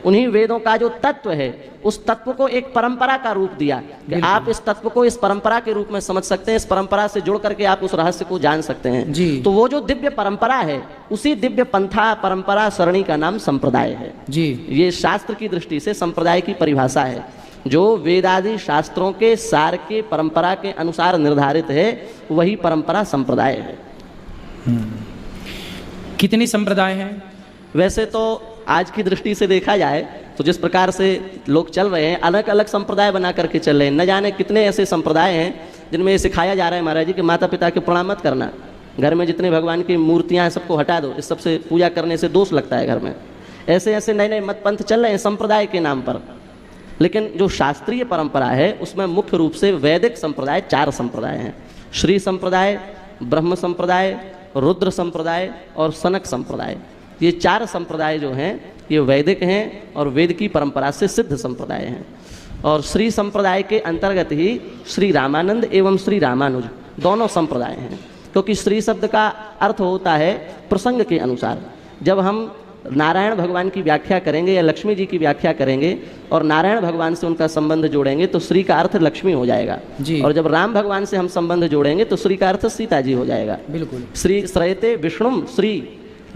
उन्हीं वेदों का जो तत्व है उस तत्व को एक परंपरा का रूप दिया कि आप इस तत्व को इस परंपरा के रूप में समझ सकते हैं, इस परंपरा से जुड़ करके आप उस रहस्य को जान सकते हैं जी। तो वो जो दिव्य परंपरा है उसी दिव्य पंथा परंपरा सरणी का नाम संप्रदाय है जी। ये शास्त्र की दृष्टि से संप्रदाय की परिभाषा है, जो वेदादि शास्त्रों के सार के परंपरा के अनुसार निर्धारित है वही परंपरा संप्रदाय है। कितनी संप्रदाय हैं? वैसे तो आज की दृष्टि से देखा जाए तो जिस प्रकार से लोग चल रहे हैं अलग अलग संप्रदाय बना करके चल रहे हैं, न जाने कितने ऐसे संप्रदाय हैं जिनमें ये सिखाया जा रहा है महाराज जी कि माता पिता के प्रणाम मत करना, घर में जितने भगवान की मूर्तियां हैं सबको हटा दो, इस सबसे पूजा करने से दोष लगता है घर में। ऐसे ऐसे नए नए मत पंथ चल रहे हैं संप्रदाय के नाम पर, लेकिन जो शास्त्रीय परंपरा है उसमें मुख्य रूप से वैदिक संप्रदाय 4 संप्रदाय हैं, श्री संप्रदाय, ब्रह्म संप्रदाय, रुद्र संप्रदाय और सनक संप्रदाय। ये 4 संप्रदाय जो हैं ये वैदिक हैं और वेद की परंपरा से सिद्ध संप्रदाय हैं। और श्री संप्रदाय के अंतर्गत ही श्री रामानंद एवं श्री रामानुज दोनों संप्रदाय हैं, क्योंकि श्री शब्द का अर्थ होता है प्रसंग के अनुसार। जब हम नारायण भगवान की व्याख्या करेंगे या लक्ष्मी जी की व्याख्या करेंगे और नारायण भगवान से उनका संबंध जोड़ेंगे तो श्री का अर्थ लक्ष्मी हो जाएगा जी। और जब राम भगवान से हम संबंध जोड़ेंगे तो श्री का अर्थ सीता जी हो जाएगा। बिल्कुल। श्री श्रयते विष्णुम श्री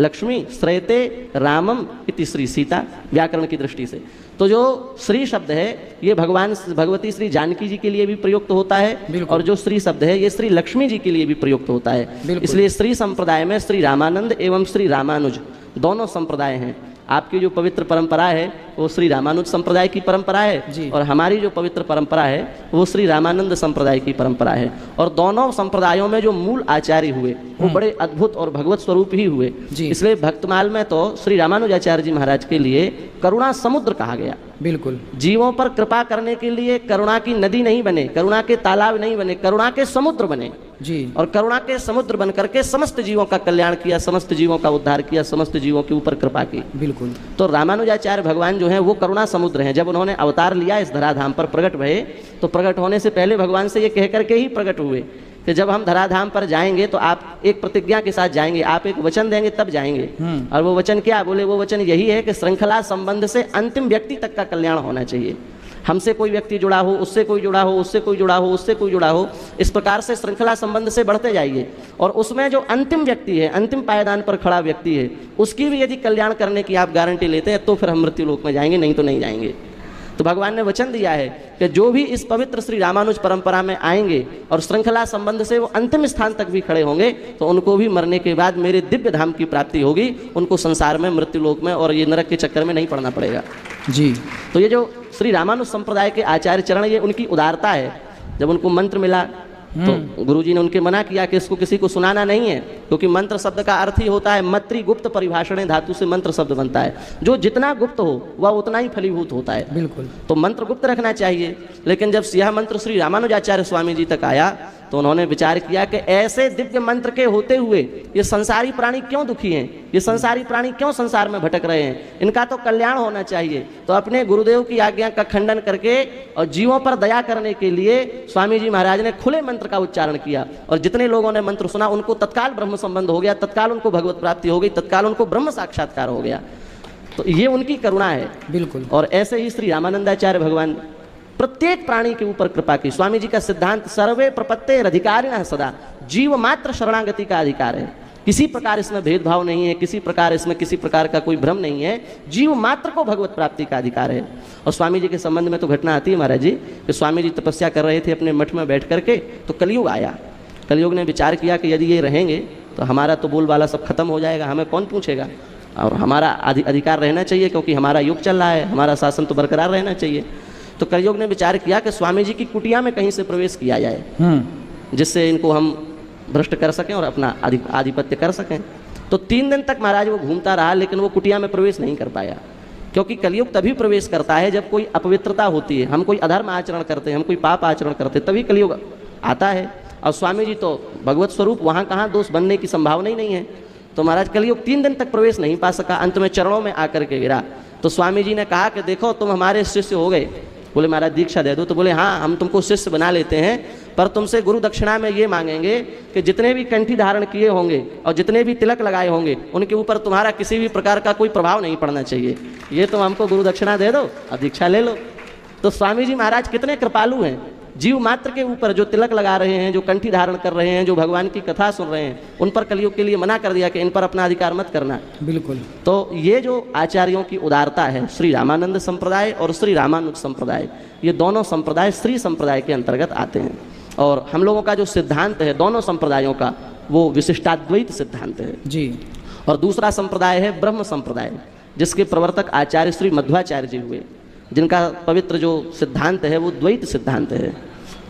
लक्ष्मी श्रयते रामम इति श्री सीता, व्याकरण की दृष्टि से। तो जो श्री शब्द है ये भगवान भगवती श्री जानकी जी के लिए भी प्रयुक्त होता है और जो श्री शब्द है ये श्री लक्ष्मी जी के लिए भी प्रयुक्त होता है। इसलिए श्री संप्रदाय में श्री रामानंद एवं श्री रामानुज दोनों संप्रदाय हैं। आपकी जो पवित्र परंपरा है वो श्री रामानुज संप्रदाय की परंपरा है और हमारी जो पवित्र परंपरा है वो श्री रामानंद संप्रदाय की परंपरा है। और दोनों संप्रदायों में जो मूल आचार्य हुए वो बड़े अद्भुत और भगवत स्वरूप ही हुए। इसलिए भक्तमाल में तो श्री रामानुजाचार्य जी महाराज के लिए करुणा समुद्र कहा गया। बिल्कुल। जीवों पर कृपा करने के लिए करुणा की नदी नहीं बने, करुणा के तालाब नहीं बने, करुणा के समुद्र बने जी। और करुणा के समुद्र बन करके समस्त जीवों का कल्याण किया, समस्त जीवों का उद्धार किया, समस्त जीवों के ऊपर कृपा की। बिल्कुल। तो रामानुजाचार्य भगवान जो हैं वो करुणा समुद्र हैं। जब उन्होंने अवतार लिया इस धराधाम पर प्रकट भये तो प्रकट होने से पहले भगवान से ये कह करके ही प्रकट हुए कि जब हम धराधाम पर जाएंगे तो आप एक प्रतिज्ञा के साथ जाएंगे, आप एक वचन देंगे तब जाएंगे। और वो वचन क्या बोले? वो वचन यही है कि श्रृंखला संबंध से अंतिम व्यक्ति तक का कल्याण होना चाहिए। हमसे कोई व्यक्ति जुड़ा हो, उससे कोई जुड़ा हो, उससे कोई जुड़ा हो, उससे कोई जुड़ा हो, इस प्रकार से श्रृंखला संबंध से बढ़ते जाइए। और उसमें जो अंतिम व्यक्ति है, अंतिम पायदान पर खड़ा व्यक्ति है, उसकी भी यदि कल्याण करने की आप गारंटी लेते हैं तो फिर हम मृत्यु लोक में जाएंगे, नहीं तो नहीं जाएंगे। तो भगवान ने वचन दिया है कि जो भी इस पवित्र श्री रामानुज परंपरा में आएंगे और श्रृंखला संबंध से वो अंतिम स्थान तक भी खड़े होंगे तो उनको भी मरने के बाद मेरे दिव्य धाम की प्राप्ति होगी, उनको संसार में मृत्यु लोक में और ये नरक के चक्कर में नहीं पड़ना पड़ेगा जी। तो ये जो श्री रामानुज संप्रदाय के आचार्य चरण, ये उनकी उदारता है। जब उनको मंत्र मिला तो गुरुजी ने उनके मना किया कि इसको किसी को सुनाना नहीं है, क्योंकि मंत्र शब्द का अर्थ ही होता है मत्री गुप्त परिभाषण धातु से मंत्र शब्द बनता है। जो जितना गुप्त हो वह उतना ही फलीभूत होता है। बिल्कुल। तो मंत्र गुप्त रखना चाहिए। लेकिन जब यह मंत्र श्री रामानुजाचार्य स्वामी जी तक आया तो उन्होंने विचार किया कि ऐसे दिव्य मंत्र के होते हुए ये संसारी प्राणी क्यों दुखी हैं, ये संसारी प्राणी क्यों संसार में भटक रहे हैं, इनका तो कल्याण होना चाहिए। तो अपने गुरुदेव की आज्ञा का खंडन करके और जीवों पर दया करने के लिए स्वामी जी महाराज ने खुले मंत्र का उच्चारण किया और जितने लोगों ने मंत्र सुना उनको तत्काल ब्रह्म संबंध हो गया, तत्काल उनको भगवत प्राप्ति हो गई, तत्काल उनको ब्रह्म साक्षात्कार हो गया। तो ये उनकी करुणा है। बिल्कुल। और ऐसे ही श्री रामानंदाचार्य भगवान प्रत्येक प्राणी के ऊपर कृपा की। स्वामी जी का सिद्धांत सर्वे प्रपत्ते अधिकारिणः सदा, जीव मात्र शरणागति का अधिकार है। किसी प्रकार इसमें भेदभाव नहीं है, किसी प्रकार इसमें किसी प्रकार का कोई भ्रम नहीं है, जीव मात्र को भगवत प्राप्ति का अधिकार है। और स्वामी जी के संबंध में तो घटना आती है महाराज जी कि स्वामी जी तपस्या कर रहे थे अपने मठ में बैठ करके, तो कलयुग आया। कलयुग ने विचार किया कि यदि ये रहेंगे तो हमारा तो बोलबाला सब खत्म हो जाएगा, हमें कौन पूछेगा, और हमारा अधिकार रहना चाहिए क्योंकि हमारा युग चल रहा है, हमारा शासन तो बरकरार रहना चाहिए। तो कलयुग ने विचार किया कि स्वामी जी की कुटिया में कहीं से प्रवेश किया जाए जिससे इनको हम भ्रष्ट कर सकें और अपना आधिपत्य कर सकें। तो 3 दिन तक महाराज वो घूमता रहा लेकिन वो कुटिया में प्रवेश नहीं कर पाया, क्योंकि कलयुग तभी प्रवेश करता है जब कोई अपवित्रता होती है, हम कोई अधर्म आचरण करते हैं, हम कोई पाप आचरण करते हैं, तभी कलयुग आता है। और स्वामी जी तो भगवत स्वरूप, वहाँ कहाँ दोष बनने की संभावना ही नहीं है। तो महाराज कलयुग 3 दिन तक प्रवेश नहीं पा सका, अंत में चरणों में आकर के गिरा। तो स्वामी जी ने कहा कि देखो तुम हमारे शिष्य हो गए, बोले महाराज दीक्षा दे दो। तो बोले हाँ हम तुमको शिष्य बना लेते हैं, पर तुमसे गुरु दक्षिणा में ये मांगेंगे कि जितने भी कंठी धारण किए होंगे और जितने भी तिलक लगाए होंगे उनके ऊपर तुम्हारा किसी भी प्रकार का कोई प्रभाव नहीं पड़ना चाहिए, ये तुम हमको गुरु दक्षिणा दे दो और दीक्षा ले लो। तो स्वामी जी महाराज कितने कृपालु हैं, जीव मात्र के ऊपर जो तिलक लगा रहे हैं, जो कंठी धारण कर रहे हैं, जो भगवान की कथा सुन रहे हैं, उन पर कलयुग के लिए मना कर दिया कि इन पर अपना अधिकार मत करना। बिल्कुल। तो ये जो आचार्यों की उदारता है, श्री रामानंद संप्रदाय और श्री रामानुज संप्रदाय, ये दोनों संप्रदाय श्री संप्रदाय के अंतर्गत आते हैं। और हम लोगों का जो सिद्धांत है दोनों संप्रदायों का, वो विशिष्टाद्वैत सिद्धांत है जी। और दूसरा संप्रदाय है ब्रह्म संप्रदाय, जिसके प्रवर्तक आचार्य श्री मध्वाचार्य जी हुए, जिनका पवित्र जो सिद्धांत है वो द्वैत सिद्धांत है।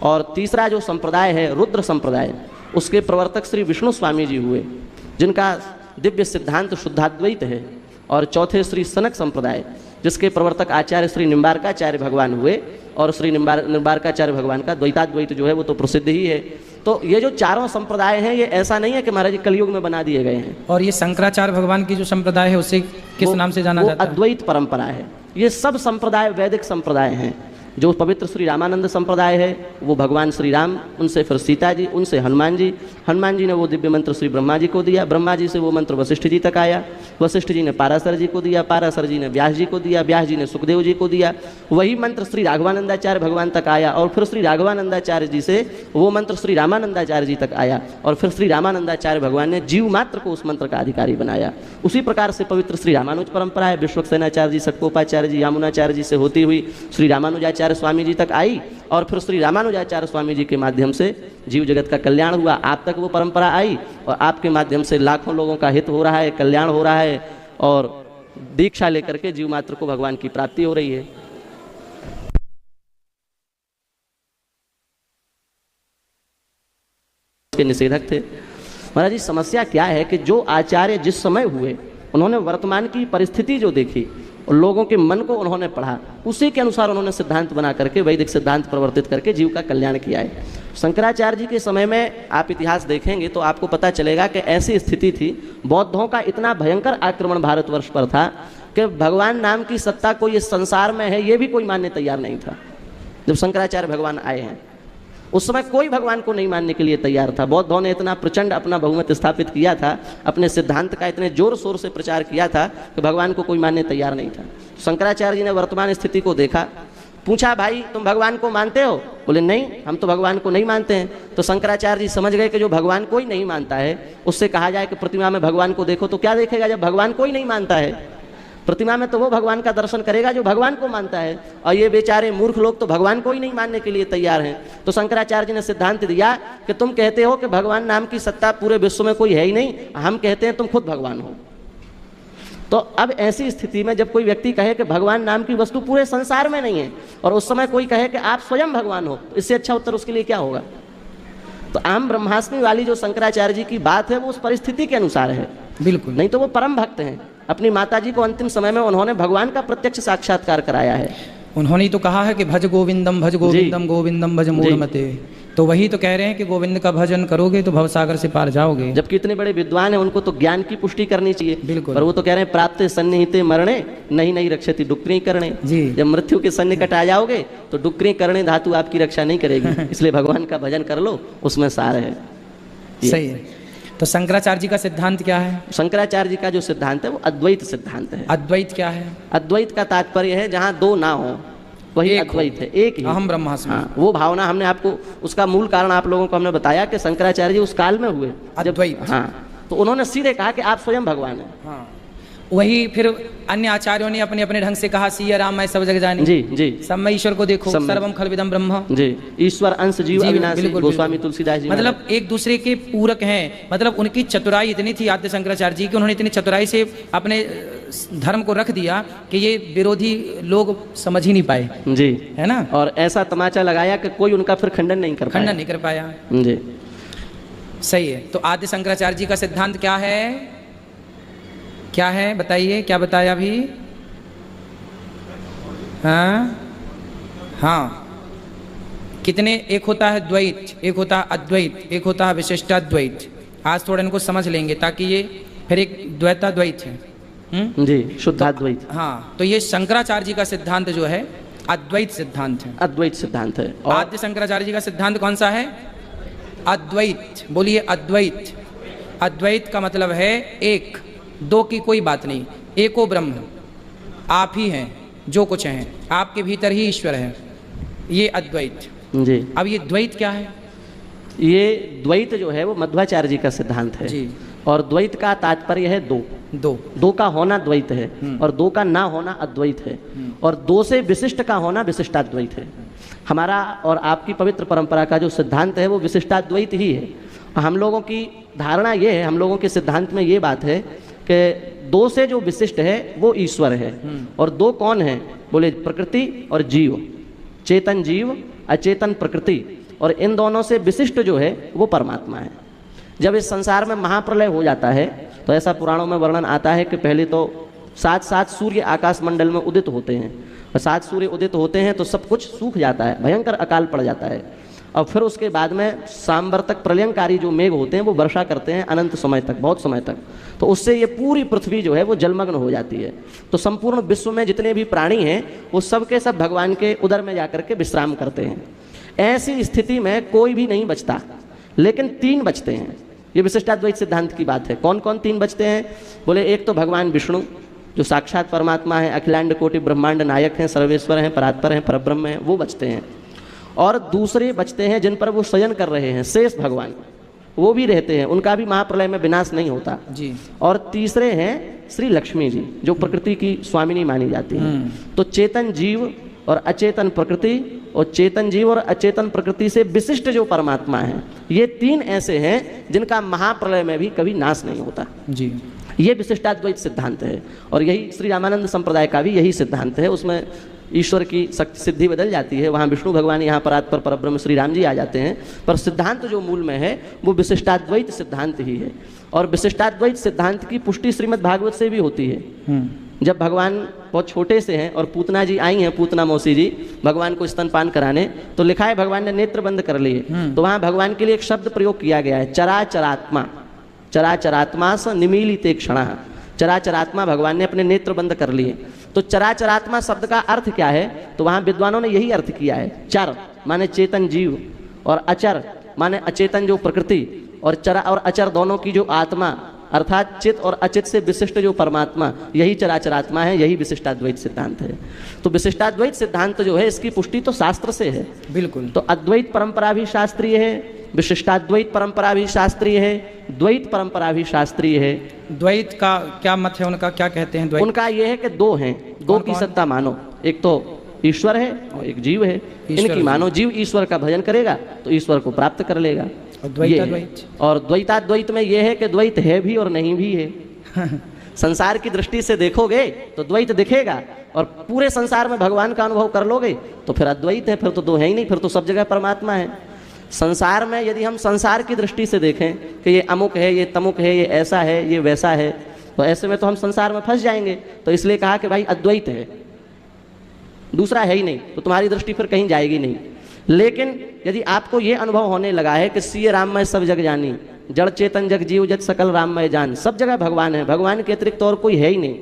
और तीसरा जो संप्रदाय है रुद्र संप्रदाय, उसके प्रवर्तक श्री विष्णु स्वामी जी हुए, जिनका दिव्य सिद्धांत शुद्धाद्वैत है। और चौथे श्री सनक संप्रदाय, जिसके प्रवर्तक आचार्य श्री निम्बारकाचार्य भगवान हुए, और श्री निम्बारकाचार्य भगवान का द्वैताद्वैत जो है वो तो प्रसिद्ध ही है। तो ये जो चारों संप्रदाय हैं, ये ऐसा नहीं है कि महाराज कलयुग में बना दिए गए हैं। और ये शंकराचार्य भगवान की जो संप्रदाय है उसे किस नाम से जाना जाता है? अद्वैत परंपरा है। ये सब संप्रदाय वैदिक संप्रदाय हैं। जो पवित्र श्री रामानंद संप्रदाय है वो भगवान श्री राम, उनसे फिर सीता जी, उनसे हनुमान जी, हनुमान जी ने वो दिव्य मंत्र श्री ब्रह्मा जी को दिया, ब्रह्मा जी से वो मंत्र वशिष्ठ जी तक आया, वशिष्ठ जी ने पाराशर जी को दिया, पाराशर जी ने व्यास जी को दिया, व्यास जी ने सुखदेव जी को दिया, वही मंत्र श्री राघवानंदाचार्य भगवान तक आया, और फिर श्री राघवानंदाचार्य जी से वो मंत्र श्री रामानंदाचार्य जी तक आया, और फिर श्री रामानंदाचार्य भगवान ने जीव मात्र को उस मंत्र का अधिकारी बनाया। उसी प्रकार से पवित्र श्री रामानुज परंपरा है, विश्वक्सेनाचार्य जी, सतकोपाचार्य जी, यामुनाचार्य जी से होती हुई श्री रामानुजाचार्य स्वामी जी तक आई, और फिर श्री रामानुजाचार्य स्वामी जी के माध्यम से जीव जगत का कल्याण हुआ। आप तक वो परंपरा आई और आपके माध्यम से लाखों लोगों का हित हो रहा है, कल्याण हो रहा है, और दीक्षा लेकर के जीव मात्र को भगवान की प्राप्ति हो रही है। के निषेधक थे महाराज जी। समस्या क्या है कि जो आचार्य जिस समय हुए, उन्होंने वर्तमान की परिस्थिति जो देखी और लोगों के मन को उन्होंने पढ़ा, उसी के अनुसार उन्होंने सिद्धांत बना करके वैदिक सिद्धांत प्रवर्तित करके जीव का कल्याण किया है। शंकराचार्य जी के समय में आप इतिहास देखेंगे तो आपको पता चलेगा कि ऐसी स्थिति थी, बौद्धों का इतना भयंकर आक्रमण भारतवर्ष पर था कि भगवान नाम की सत्ता कोई इस संसार में है ये भी कोई मानने तैयार नहीं था। जब शंकराचार्य भगवान आए हैं उस समय कोई भगवान को नहीं मानने के लिए तैयार था। बौद्धों ने इतना प्रचंड अपना बहुमत स्थापित किया था, अपने सिद्धांत का इतने जोर शोर से प्रचार किया था कि भगवान को कोई मानने तैयार नहीं था। शंकराचार्य जी ने वर्तमान स्थिति को देखा, पूछा भाई तुम भगवान को मानते हो? बोले नहीं, हम तो भगवान को नहीं मानते हैं। तो शंकराचार्य जी समझ गए कि जो भगवान को ही नहीं मानता है उससे कहा जाए कि प्रतिमा में भगवान को देखो, तो क्या देखेगा जब भगवान को ही नहीं मानता है? प्रतिमा में तो वो भगवान का दर्शन करेगा जो भगवान को मानता है, और ये बेचारे मूर्ख लोग तो भगवान को ही नहीं मानने के लिए तैयार हैं। तो शंकराचार्य जी ने सिद्धांत दिया कि तुम कहते हो कि भगवान नाम की सत्ता पूरे विश्व में कोई है ही नहीं, हम कहते हैं तुम खुद भगवान हो। तो अब ऐसी स्थिति में जब कोई व्यक्ति कहे कि भगवान नाम की वस्तु पूरे संसार में नहीं है, और उस समय कोई कहे कि आप स्वयं भगवान हो, तो इससे अच्छा उत्तर उसके लिए क्या होगा? तो आम ब्रह्मास्मि वाली जो शंकराचार्य जी की बात है वो उस परिस्थिति के अनुसार है, बिल्कुल नहीं तो वो परम भक्त हैं। अपनी माताजी को अंतिम समय में उन्होंने भगवान का प्रत्यक्ष साक्षात्कार कराया है। उन्होंने तो कहा है कि भज गोविंदम गोविंदम भज मूढ़मते, तो वही तो कह रहे हैं कि गोविंद का भजन करोगे तो भवसागर से पार जाओगे। जबकि इतने बड़े विद्वान हैं, उनको तो ज्ञान की पुष्टि करनी चाहिए, बिल्कुल। पर वो तो कह रहे हैं प्राप्त सन्निहिते मरणे नहीं रक्षति डुक्री करणे। जब मृत्यु के सन्निकट आ जाओगे तो डुक्री करणे धातु आपकी रक्षा नहीं करेगी, इसलिए भगवान का भजन कर लो, उसमें सार है। सही है। तो शंकराचार्य जी का सिद्धांत क्या है? शंकराचार्य जी का जो सिद्धांत है वो अद्वैत सिद्धांत है। अद्वैत क्या है? अद्वैत का तात्पर्य है जहाँ दो ना हो वही अद्वैत है, एक ही अहम ब्रह्मास्मि। हाँ, वो भावना हमने आपको उसका मूल कारण आप लोगों को हमने बताया कि शंकराचार्य जी उस काल में हुए अद्वैत। हाँ, तो उन्होंने सीधे कहा कि आप स्वयं भगवान हैं। हाँ। वही फिर अन्य आचार्यों ने अपने अपने ढंग से कहा सिया राम मैं सब जग जानी। जी जी, सब में ईश्वर को देखो, सर्वम खलविदम ब्रह्म। जी, ईश्वर अंश जीव अविनाशी, गोस्वामी तुलसीदास जी। मतलब एक दूसरे के पूरक हैं। मतलब उनकी चतुराई इतनी थी आद्य शंकराचार्य जी की, उन्होंने इतनी चतुराई से अपने धर्म को रख दिया कि ये विरोधी लोग समझ ही नहीं पाए। जी, है ना। और ऐसा तमाचा लगाया कि कोई उनका फिर खंडन नहीं कर पाया। जी, सही है। तो आद्य शंकराचार्य जी का सिद्धांत क्या है? क्या है बताइए, क्या बताया अभी? हाँ, कितने? एक होता है द्वैत, एक होता है अद्वैत, एक होता है विशिष्टाद्वैत। आज थोड़ा इनको समझ लेंगे ताकि ये फिर एक द्वैताद्वैत है। जी, शुद्धाद्वैत। हाँ, तो ये शंकराचार्य जी का सिद्धांत जो है अद्वैत सिद्धांत है। अद्वैत सिद्धांत है। और आद्य शंकराचार्य जी का सिद्धांत कौन सा है? अद्वैत। बोलिए अद्वैत। अद्वैत का मतलब है एक, दो की कोई बात नहीं, एको ब्रह्म, आप ही हैं, जो कुछ हैं, आपके भीतर ही ईश्वर है, ये अद्वैत जी। अब ये द्वैत क्या है? ये द्वैत जो है वो मध्वाचार्य जी का सिद्धांत है जी। और द्वैत का तात्पर्य है दो। दो का होना द्वैत है और दो का ना होना अद्वैत है और दो से विशिष्ट का होना विशिष्टाद्वैत है। हमारा और आपकी पवित्र परंपरा का जो सिद्धांत है वो विशिष्टाद्वैत ही है। हम लोगों की धारणा ये है, हम लोगों के सिद्धांत में ये बात है कि दो से जो विशिष्ट है वो ईश्वर है। और दो कौन है? बोले प्रकृति और जीव, चेतन जीव, अचेतन प्रकृति, और इन दोनों से विशिष्ट जो है वो परमात्मा है। जब इस संसार में महाप्रलय हो जाता है तो ऐसा पुराणों में वर्णन आता है कि पहले तो 7 सूर्य आकाश मंडल में उदित होते हैं और 7 सूर्य उदित होते हैं तो सब कुछ सूख जाता है, भयंकर अकाल पड़ जाता है। और फिर उसके बाद में सांवर्तक प्रलयंकारी जो मेघ होते हैं वो वर्षा करते हैं अनंत समय तक, बहुत समय तक। तो उससे ये पूरी पृथ्वी जो है वो जलमग्न हो जाती है। तो संपूर्ण विश्व में जितने भी प्राणी हैं वो सब के सब भगवान के उदर में जाकर के विश्राम करते हैं। ऐसी स्थिति में कोई भी नहीं बचता, लेकिन 3 बचते हैं। ये विशिष्टाद्वैत सिद्धांत की बात है। कौन कौन 3 बचते हैं? बोले एक तो भगवान विष्णु जो साक्षात परमात्मा है, अखिलांड कोटि ब्रह्मांड नायक हैं, सर्वेश्वर हैं, परात्पर हैं, परब्रह्म हैं, वो बचते हैं। और दूसरे बचते हैं जिन पर वो शयन कर रहे हैं, शेष भगवान, वो भी रहते हैं, उनका भी महाप्रलय में विनाश नहीं होता जी। और तीसरे हैं श्री लक्ष्मी जी जो प्रकृति की स्वामिनी मानी जाती हैं। तो चेतन जीव और अचेतन प्रकृति और चेतन जीव और अचेतन प्रकृति से विशिष्ट जो परमात्मा है, ये 3 ऐसे हैं जिनका महाप्रलय में भी कभी नाश नहीं होता जी। ये विशिष्टाद्वैत सिद्धांत है। और यही श्री रामानंद संप्रदाय का भी यही सिद्धांत है। उसमें ईश्वर की शक्ति सिद्धि बदल जाती है, वहाँ विष्णु भगवान, यहाँ परात्पर परब्रह्म श्री राम जी आ जाते हैं, पर सिद्धांत जो मूल में है वो विशिष्टाद्वैत सिद्धांत ही है। और विशिष्टाद्वैत सिद्धांत की पुष्टि श्रीमद् भागवत से भी होती है। जब भगवान बहुत छोटे से हैं और पूतना जी आई हैं, पूतना मौसी जी भगवान को स्तनपान कराने, तो लिखा है भगवान ने नेत्र बंद कर लिए। तो वहाँ भगवान के लिए एक शब्द प्रयोग किया गया है, चराचरात्मा। चराचरात्मा स निमीलिते क्षणः। चराचरात्मा भगवान ने अपने नेत्र बंद कर लिए। तो चराचरात्मा शब्द का अर्थ क्या है? तो वहाँ विद्वानों ने यही अर्थ किया है। चर माने चेतन जीव और अचर माने अचेतन जो प्रकृति, और चरा और अचर दोनों की जो आत्मा अर्थात चित और अचित से विशिष्ट जो परमात्मा, यही चराचरात्मा है, यही विशिष्टाद्वैत सिद्धांत है। तो विशिष्टाद्वैत सिद्धांत जो है इसकी पुष्टि तो शास्त्र से है। बिल्कुल। तो अद्वैत परंपरा भी शास्त्रीय है, विशिष्टाद्वैत परंपरा भी शास्त्रीय है, द्वैत परंपरा भी शास्त्रीय है। द्वैत का क्या मत है उनका, क्या कहते हैं द्वैत? उनका यह है कि 2 हैं, 2 की सत्ता मानो, एक तो ईश्वर है और एक जीव है। इनकी मानो, जीव ईश्वर का भजन करेगा तो ईश्वर को प्राप्त कर लेगा। और द्वैताद्वैत में यह है कि द्वैत है भी और नहीं भी है। संसार की दृष्टि से देखोगे तो द्वैत दिखेगा और पूरे संसार में भगवान का अनुभव कर लोगे तो फिर अद्वैत है, फिर तो 2 है ही नहीं, फिर तो सब जगह परमात्मा है। संसार में यदि हम संसार की दृष्टि से देखें कि ये अमुक है, ये तमुक है, ये ऐसा है, ये वैसा है, तो ऐसे में तो हम संसार में फंस जाएंगे। तो इसलिए कहा कि भाई अद्वैत है, दूसरा है ही नहीं, तो तुम्हारी दृष्टि फिर कहीं जाएगी नहीं। लेकिन यदि आपको ये अनुभव होने लगा है कि सीए राममय सब जग जानी, जड़ चेतन जग जीव जग सकल राममय जान, सब जगह भगवान है, भगवान के अतिरिक्त और कोई है ही नहीं।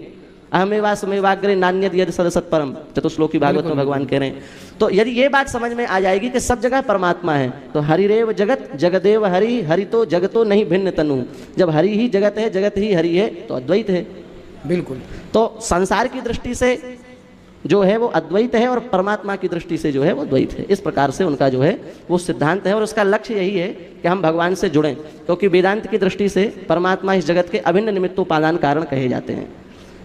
अहमेवा समेवाग्रे नान्यद यद सदसत परम, चतुश्लोकी भागवत में भगवान कह रहे हैं। तो यदि ये बात समझ में आ जाएगी कि सब जगह परमात्मा है, तो हरिरेव जगत जगदेव हरि, हरि तो जगतो नहीं भिन्न तनु। जब हरि ही जगत है, जगत ही हरि है, तो अद्वैत है। बिल्कुल। तो संसार की दृष्टि से जो है वो अद्वैत है और परमात्मा की दृष्टि से जो है वो द्वैत है। इस प्रकार से उनका जो है वो सिद्धांत है और उसका लक्ष्य यही है कि हम भगवान से जुड़ें, क्योंकि वेदांत की दृष्टि से परमात्मा इस जगत के अभिन्न निमित्तोपादान कारण कहे जाते हैं।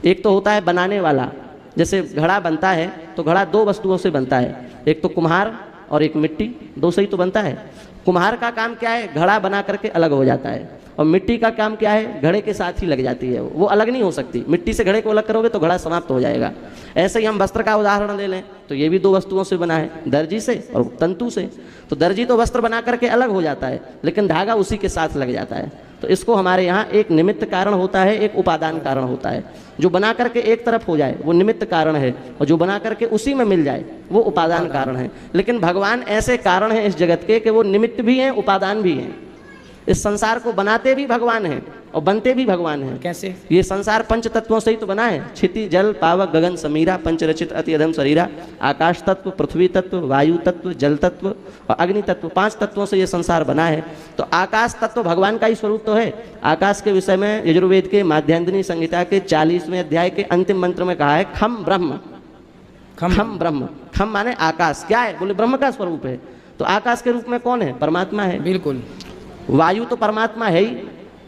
एक तो होता है बनाने वाला, जैसे घड़ा बनता है तो घड़ा 2 वस्तुओं से बनता है, एक तो कुम्हार और एक मिट्टी, 2 से ही तो बनता है। कुम्हार का काम क्या है? घड़ा बना करके अलग हो जाता है। और मिट्टी का काम क्या है? घड़े के साथ ही लग जाती है, वो अलग नहीं हो सकती। मिट्टी से घड़े को अलग करोगे तो घड़ा समाप्त हो जाएगा। ऐसे ही हम वस्त्र का उदाहरण ले लें तो ये भी 2 वस्तुओं से बना है, दर्जी से और तंतु से। तो दर्जी तो वस्त्र बना करके अलग हो जाता है, लेकिन धागा उसी के साथ लग जाता है। तो इसको हमारे यहाँ एक निमित्त कारण होता है, एक उपादान कारण होता है। जो बना करके एक तरफ हो जाए वो निमित्त कारण है, और जो बना करके उसी में मिल जाए वो उपादान कारण है। लेकिन भगवान ऐसे कारण हैं इस जगत के कि वो निमित्त भी हैं, उपादान भी हैं। इस संसार को बनाते भी भगवान हैं और बनते भी भगवान हैं। कैसे? ये संसार पंच तत्वों से ही तो बना है। क्षिति जल पावक गगन समीरा पंच रचित अति अधम शरीरा। आकाश तत्व, पृथ्वी तत्व, वायु तत्व, जल तत्व और अग्नि तत्व, 5 तत्वों से ये संसार बना है। तो आकाश तत्व भगवान का ही स्वरूप तो है। आकाश के विषय में यजुर्वेद के माध्यान्तिनी संहिता के 40वें अध्याय के अंतिम मंत्र में कहा है खम ब्रह्म। खम ब्रह्म, खम माने आकाश। क्या है? बोले ब्रह्म का स्वरूप है। तो आकाश के रूप में कौन है? परमात्मा है। बिल्कुल। वायु तो परमात्मा है ही,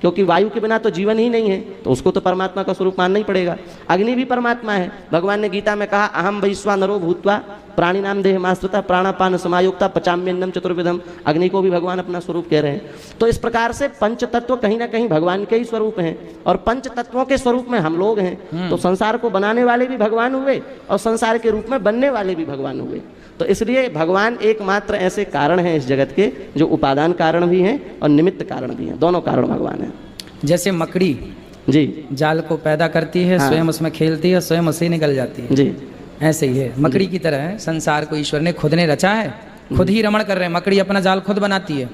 क्योंकि वायु के बिना तो जीवन ही नहीं है, तो उसको तो परमात्मा का स्वरूप मानना ही पड़ेगा। अग्नि भी परमात्मा है। भगवान ने गीता में कहा अहम वैश्वानरो भूत्वा प्राणी नाम देह माश्रिता प्राणापान समायुक्ता पचाम्यन्नम चतुर्विधम। अग्नि को भी भगवान अपना स्वरूप कह रहे हैं। तो इस प्रकार से पंच तत्व कहीं ना कहीं भगवान के ही स्वरूप हैं और पंच तत्वों के स्वरूप में हम लोग हैं। तो संसार को बनाने वाले भी भगवान हुए और संसार के रूप में बनने वाले भी भगवान हुए। तो इसलिए भगवान एकमात्र ऐसे कारण हैं इस जगत के जो उपादान कारण भी हैं और निमित्त कारण भी हैं। दोनों कारण भगवान हैं। जैसे मकड़ी जी जाल को पैदा करती है, हाँ। स्वयं उसमें खेलती है, स्वयं उसे निकल जाती है। जी ऐसे ही है मकड़ी की तरह है। संसार को ईश्वर ने खुद ने रचा है, खुद ही रमण कर रहे हैं। मकड़ी अपना जाल खुद बनाती है,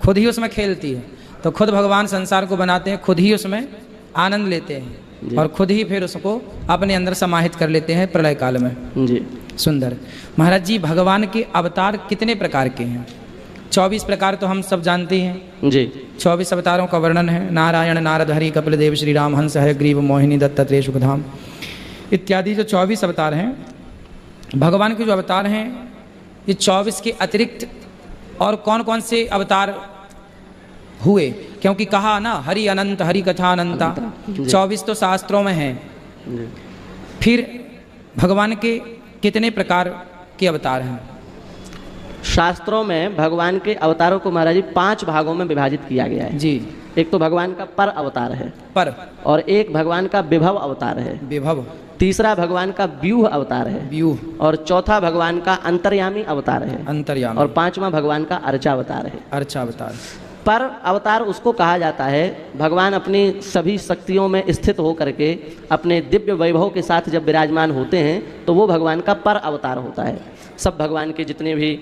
खुद ही उसमें खेलती है। तो खुद भगवान संसार को बनाते हैं, खुद ही उसमें आनंद लेते हैं और खुद ही फिर उसको अपने अंदर समाहित कर लेते हैं प्रलय काल में। जी सुंदर। महाराज जी, भगवान के अवतार कितने प्रकार के हैं? 24 प्रकार तो हम सब जानते हैं जी। 24 अवतारों का वर्णन है। नारायण, नारद, हरि, कपिल देव, श्री राम, हंस, हयग्रीव, मोहिनी, दत्तात्रेय, सुखधाम इत्यादि जो 24 अवतार हैं। भगवान के जो अवतार हैं ये 24 के अतिरिक्त और कौन कौन से अवतार हुए? क्योंकि कहा ना हरि अनंत, हरि कथा अनंता। 24 तो शास्त्रों में हैं। फिर भगवान के कितने प्रकार के अवतार हैं? शास्त्रों में भगवान के अवतारों को महाराज जी 5 भागों में विभाजित किया गया है। जी। एक तो भगवान का पर अवतार है, पर, और एक भगवान का विभव अवतार है, विभव, तीसरा भगवान का व्यूह अवतार है, व्यूह, और चौथा भगवान का अंतर्यामी अवतार है, अंतर्यामी, और 5वां भगवान का अर्चा अवतार है। अर्चा अवतार। पर अवतार उसको कहा जाता है भगवान अपनी सभी शक्तियों में स्थित हो करके अपने दिव्य वैभव के साथ जब विराजमान होते हैं तो वो भगवान का पर अवतार होता है। सब भगवान के जितने भी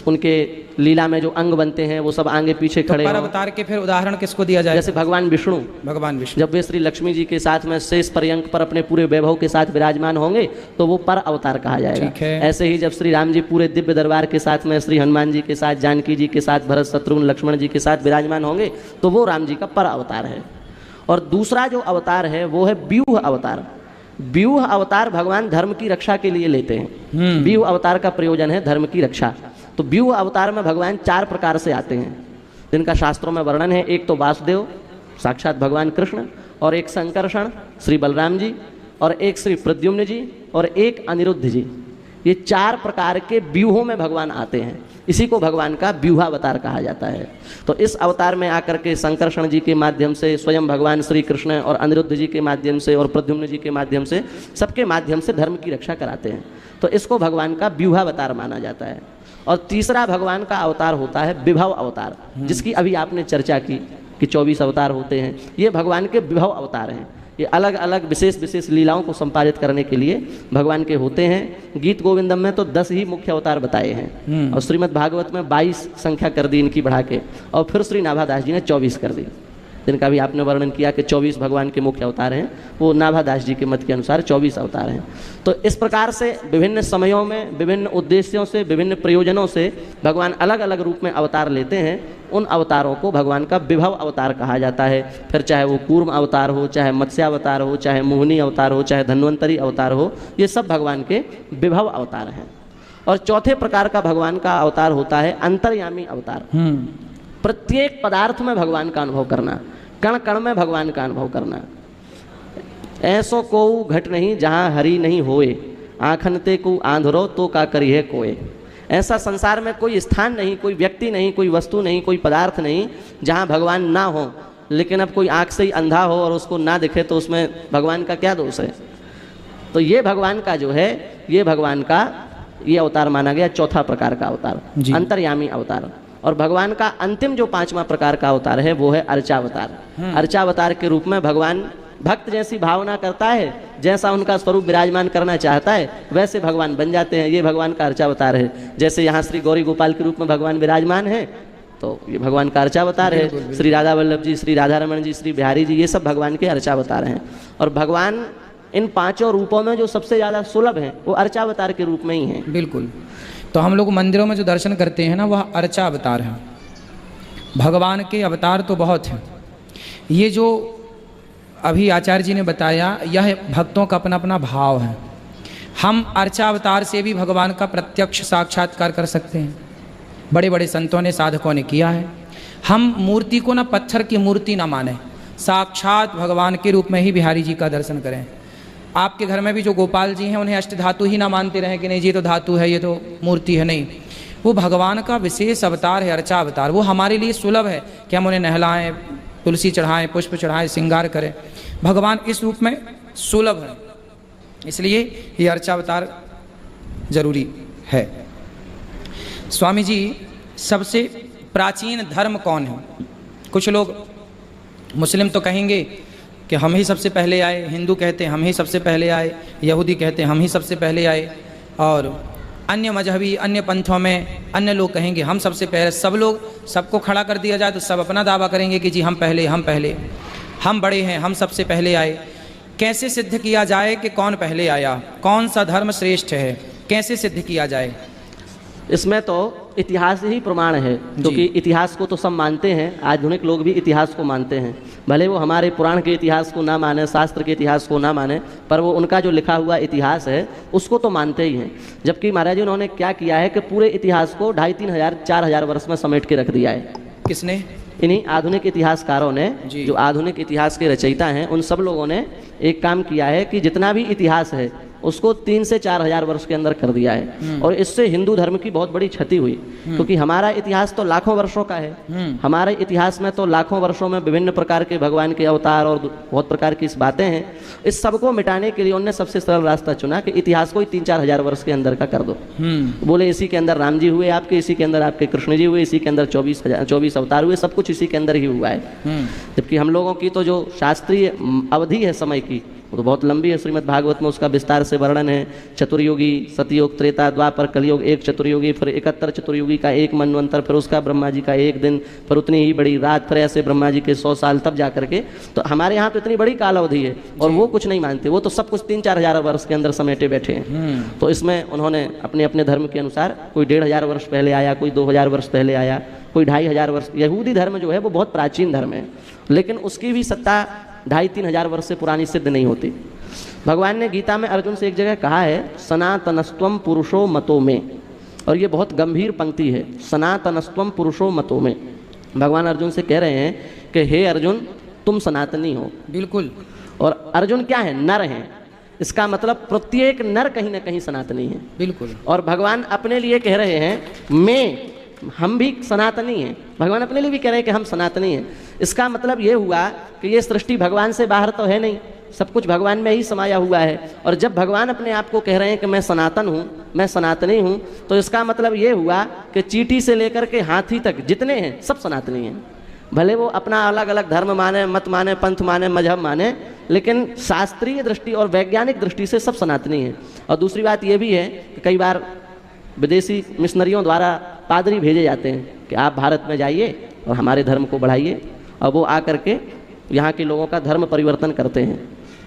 उनके लीला में जो अंग बनते हैं वो सब आगे पीछे खड़े पर हों। अवतार के फिर उदाहरण किसको दिया जाए? जैसे भगवान विष्णु, भगवान विष्णु जब वे श्री लक्ष्मी जी के साथ में शेष पर्यंक पर अपने पूरे वैभव के साथ विराजमान होंगे तो वो पर अवतार कहा जाएगा। ठीक है। ऐसे ही जब श्री राम जी पूरे दिव्य दरबार के साथ में श्री हनुमान जी के साथ, जानकी जी के साथ, भरत शत्रुघ्न लक्ष्मण जी के साथ विराजमान होंगे तो वो राम जी का पर अवतार है। और दूसरा जो अवतार है वो है व्यूह अवतार। व्यूह अवतार भगवान धर्म की रक्षा के लिए लेते हैं। व्यूह अवतार का प्रयोजन है धर्म की रक्षा। तो व्यूह अवतार में भगवान 4 प्रकार से आते हैं जिनका शास्त्रों में वर्णन है। एक तो वासुदेव साक्षात भगवान कृष्ण, और एक संकर्षण श्री बलराम जी, और एक श्री प्रद्युम्न जी, और एक अनिरुद्ध जी। ये 4 प्रकार के व्यूहों में भगवान आते हैं। इसी को भगवान का व्यूहावतार कहा जाता है। तो इस अवतार में आकर के संकर्षण जी के माध्यम से स्वयं भगवान श्री कृष्ण, और अनिरुद्ध जी के माध्यम से, और प्रद्युम्न जी के माध्यम से, सबके माध्यम से धर्म की रक्षा कराते हैं। तो इसको भगवान का व्यूहावतार माना जाता है। और तीसरा भगवान का अवतार होता है विभव अवतार, जिसकी अभी आपने चर्चा की कि 24 अवतार होते हैं। ये भगवान के विभव अवतार हैं। ये अलग अलग विशेष विशेष लीलाओं को संपादित करने के लिए भगवान के होते हैं। गीत गोविंदम में तो 10 ही मुख्य अवतार बताए हैं, और श्रीमद् भागवत में 22 संख्या कर दी इनकी बढ़ा के, और फिर श्री नाभादास जी ने 24 कर दी, जिनका भी आपने वर्णन किया कि 24 भगवान के मुख्य अवतार हैं। वो नाभादास जी के मत के अनुसार 24 अवतार हैं। तो इस प्रकार से विभिन्न समयों में विभिन्न उद्देश्यों से, विभिन्न प्रयोजनों से भगवान अलग अलग रूप में अवतार लेते हैं। उन अवतारों को भगवान का विभव अवतार कहा जाता है। फिर चाहे वो कूर्म अवतार हो, चाहे मत्स्यावतार हो, चाहे मोहिनी अवतार हो, चाहे धन्वंतरी अवतार हो, ये सब भगवान के विभव अवतार हैं। और चौथे प्रकार का भगवान का अवतार होता है अंतर्यामी अवतार। प्रत्येक पदार्थ में भगवान का अनुभव करना, कण कण में भगवान का अनुभव करना। ऐसो को घट नहीं जहाँ हरि नहीं होए, आँखनते को आंधरो तो का करी है कोय। ऐसा संसार में कोई स्थान नहीं, कोई व्यक्ति नहीं, कोई वस्तु नहीं, कोई पदार्थ नहीं जहाँ भगवान ना हो। लेकिन अब कोई आँख से ही अंधा हो और उसको ना दिखे तो उसमें भगवान का क्या दोष है? तो ये भगवान का जो है, ये भगवान का ये अवतार माना गया चौथा प्रकार का अवतार, अंतर्यामी अवतार। और भगवान का अंतिम जो 5वां प्रकार का अवतार है वो है अर्चावतार। अर्चावतार के रूप में भगवान भक्त जैसी भावना करता है, जैसा उनका स्वरूप विराजमान करना चाहता है वैसे भगवान बन जाते हैं। ये भगवान का अर्चावतार है। जैसे यहाँ श्री गौरी गोपाल के रूप में भगवान विराजमान हैं, तो ये भगवान का अर्चावतार है। श्री राधा वल्लभ जी, श्री राधा रमण जी, श्री बिहारी जी, ये सब भगवान के अर्चावतार हैं। और भगवान इन पांचों रूपों में जो सबसे ज़्यादा सुलभ हैं वो अर्चावतार के रूप में ही हैं। बिल्कुल। तो हम लोग मंदिरों में जो दर्शन करते हैं ना, वह अर्चा अवतार है। भगवान के अवतार तो बहुत हैं। ये जो अभी आचार्य जी ने बताया, यह भक्तों का अपना अपना भाव है। हम अर्चा अवतार से भी भगवान का प्रत्यक्ष साक्षात्कार कर सकते हैं। बड़े बड़े संतों ने, साधकों ने किया है। हम मूर्ति को ना पत्थर की मूर्ति ना माने, साक्षात भगवान के रूप में ही बिहारी जी का दर्शन करें। आपके घर में भी जो गोपाल जी हैं, उन्हें अष्ट धातु ही ना मानते रहें कि नहीं जी ये तो धातु है, ये तो मूर्ति है। नहीं, वो भगवान का विशेष अवतार है, अर्चा अवतार। वो हमारे लिए सुलभ है कि हम उन्हें नहलाएं, तुलसी चढ़ाएं, पुष्प चढ़ाएं, श्रृंगार करें। भगवान इस रूप में सुलभ है, इसलिए ये अर्चा अवतार जरूरी है। स्वामी जी, सबसे प्राचीन धर्म कौन है? कुछ लोग मुस्लिम तो कहेंगे कि हम ही सबसे पहले आए, हिंदू कहते हैं हम ही सबसे पहले आए, यहूदी कहते हैं हम ही सबसे पहले आए, और अन्य मजहबी, अन्य पंथों में अन्य लोग कहेंगे हम सबसे पहले। सब लोग, सबको खड़ा कर दिया जाए तो सब अपना दावा करेंगे कि जी हम पहले, हम पहले, हम बड़े हैं, हम सबसे पहले आए। कैसे सिद्ध किया जाए कि कौन पहले आया, कौन सा धर्म श्रेष्ठ है? कैसे सिद्ध किया जाए? इसमें तो इतिहास ही प्रमाण है, क्योंकि इतिहास को तो सब मानते हैं। आधुनिक लोग भी इतिहास को मानते हैं, भले वो हमारे पुराण के इतिहास को ना माने, शास्त्र के इतिहास को ना माने, पर वो उनका जो लिखा हुआ इतिहास है उसको तो मानते ही हैं। जबकि महाराज जी उन्होंने क्या किया है कि पूरे इतिहास को 2500-3000 वर्ष में समेट के रख दिया है। किसने? इन्हीं आधुनिक इतिहासकारों ने, जो आधुनिक इतिहास के रचयिता हैं, उन सब लोगों ने एक काम किया है कि जितना भी इतिहास है उसको 3 से 4000 वर्ष के अंदर कर दिया है। और इससे हिंदू धर्म की बहुत बड़ी क्षति हुई, क्योंकि हमारा इतिहास तो लाखों वर्षों का है। हमारे इतिहास में तो लाखों वर्षों में विभिन्न प्रकार के भगवान के अवतार और बहुत प्रकार की इस बातें हैं। इस सबको मिटाने के लिए उन्होंने सबसे सरल रास्ता चुना कि इतिहास को ही 3-4000 वर्ष के अंदर का कर दो। बोले इसी के अंदर राम जी हुए आपके, इसी के अंदर आपके कृष्ण जी हुए, इसी के अंदर 24 अवतार हुए, सब कुछ इसी के अंदर ही हुआ है। जबकि हम लोगों की तो जो शास्त्रीय अवधि है समय की, वो तो बहुत लंबी है। श्रीमद् भागवत में उसका विस्तार से वर्णन है। चतुर्युगी, सतयुग, त्रेता, द्वापर, कलयुग, एक चतुर्युगी, फिर 71 चतुर्युगी का एक मनवंतर, फिर उसका ब्रह्मा जी का एक दिन, फिर उतनी ही बड़ी रात, फिर ऐसे ब्रह्मा जी के 100 साल, तब जा करके। तो हमारे यहाँ तो इतनी बड़ी काल अवधि है, और वो कुछ नहीं मानते। वो तो सब कुछ 3-4000 वर्ष के अंदर समेटे बैठे हैं। तो इसमें उन्होंने अपने अपने धर्म के अनुसार, कोई 1500 वर्ष पहले आया, कोई 2000 वर्ष पहले आया, कोई 2500 वर्ष। यहूदी धर्म जो है वो बहुत प्राचीन धर्म है, लेकिन उसकी भी सत्ता 2500-3000 वर्ष से पुरानी सिद्ध नहीं होती। भगवान ने गीता में अर्जुन से एक जगह कहा है, सनातनस्त्वम पुरुषो मतो में, और ये बहुत गंभीर पंक्ति है, सनातनस्त्वम पुरुषो मतो में। भगवान अर्जुन से कह रहे हैं कि हे अर्जुन, तुम सनातनी हो। बिल्कुल। और अर्जुन क्या है? नर हैं। इसका मतलब प्रत्येक नर कहीं ना कहीं सनातनी है। बिल्कुल। और भगवान अपने लिए कह रहे हैं, मैं, हम भी सनातनी हैं। भगवान अपने लिए भी कह रहे हैं कि हम सनातनी हैं। इसका मतलब ये हुआ कि ये सृष्टि भगवान से बाहर तो है नहीं, सब कुछ भगवान में ही समाया हुआ है। और जब भगवान अपने आप को कह रहे हैं कि मैं सनातन हूँ, मैं सनातनी हूँ, तो इसका मतलब ये हुआ कि चींटी से लेकर के हाथी तक जितने हैं सब सनातनी हैं। भले वो अपना अलग अलग धर्म माने, मत माने, पंथ माने, मजहब माने, लेकिन शास्त्रीय दृष्टि और वैज्ञानिक दृष्टि से सब सनातनी हैं। और दूसरी बात ये भी है कि कई बार विदेशी मिशनरियों द्वारा पादरी भेजे जाते हैं कि आप भारत में जाइए और हमारे धर्म को बढ़ाइए, और वो आकर के यहाँ के लोगों का धर्म परिवर्तन करते हैं।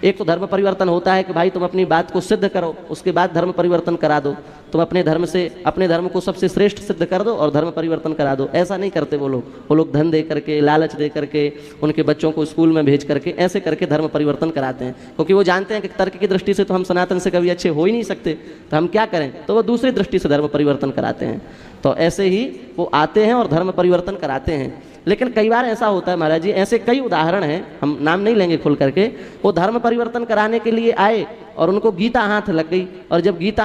एक तो धर्म परिवर्तन होता है कि भाई तुम अपनी बात को सिद्ध करो, उसके बाद धर्म परिवर्तन करा दो। तुम अपने धर्म से, अपने धर्म को सबसे श्रेष्ठ सिद्ध कर दो और धर्म परिवर्तन करा दो। ऐसा नहीं करते वो लोग धन दे करके, लालच दे करके, उनके बच्चों को स्कूल में भेज करके, ऐसे करके धर्म परिवर्तन कराते हैं। क्योंकि वो जानते हैं कि तर्क की दृष्टि से तो हम सनातन से कभी अच्छे हो ही नहीं सकते, तो हम क्या करें, तो वो दूसरी दृष्टि से धर्म परिवर्तन कराते हैं। तो ऐसे ही वो आते हैं और धर्म परिवर्तन कराते हैं। लेकिन कई बार ऐसा होता है महाराज जी, ऐसे कई उदाहरण हैं, हम नाम नहीं लेंगे खुल करके, वो धर्म परिवर्तन कराने के लिए आए और उनको गीता हाथ लग गई, और जब गीता